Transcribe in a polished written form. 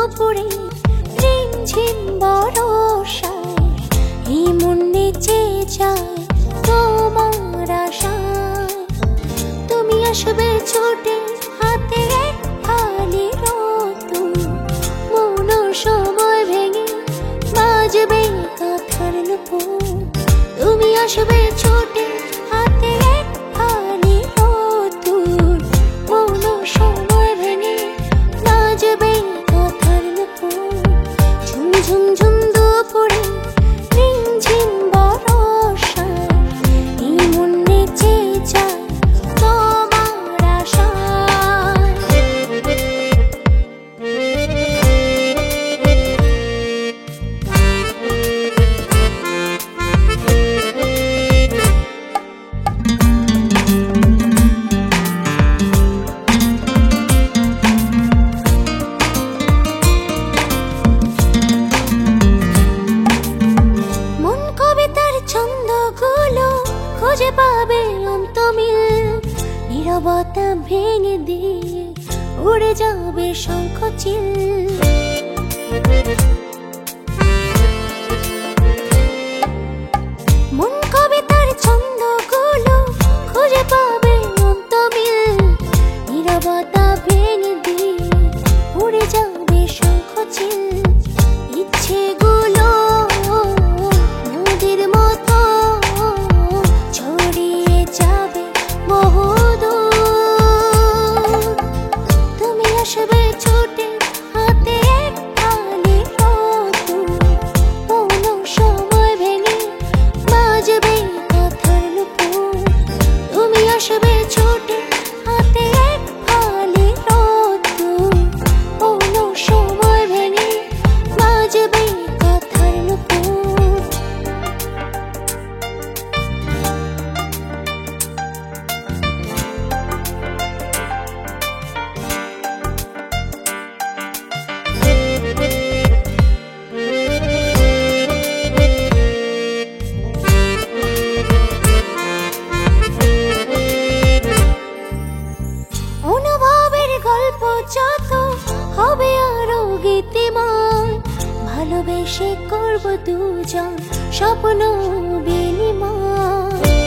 দুপুরে রিমঝিম বর্ষায় এই মন নেচে যায় তোমার আশায়। তুমি আসবে ছুটে হাতে এক থালি রতন, মৌন সময় ভেঙে বাজবে কাঁথার নুপুর। তুমি আসবে ছুটে হাতে এক থালি রতন, মৌন সময় ভেঙে বাজবে কাঁথার নুপুর। ঝুম ঝুম ঝুম দুপুরে রিমঝিম বর্ষায় এই মন নেচে যায় তোমার আশায়। মন কবিতার ছন্দগুলো খুঁজে পাবে অন্তমিল, নীরবতা ভেঙে দিয়ে উড়ে যাবে শঙ্খচিল। মন কবিতার ছন্দগুলো খুঁজে পাবে অন্তমিল, নীরবতা ভেঙে দিয়ে উড়ে যাবে শঙ্খচিল। ইচ্ছেগুলো নদীর মতো ছড়িয়ে যাবে বহুদূর। তুমি আসবে ছুটে হাতে এক থালি রতন, মৌন সময় ভেঙে বাজবে কাঁথার নুপুর। তুমি আসবে ছুটে হাতে এক থালি রতন, মৌন সময় ভেঙে বাজবে কাঁথার নুপুর। অনুভবের গল্প যত হবে আরো গীতিমান, ভালোবেসে করব দুজন স্বপ্ন বিনিময়।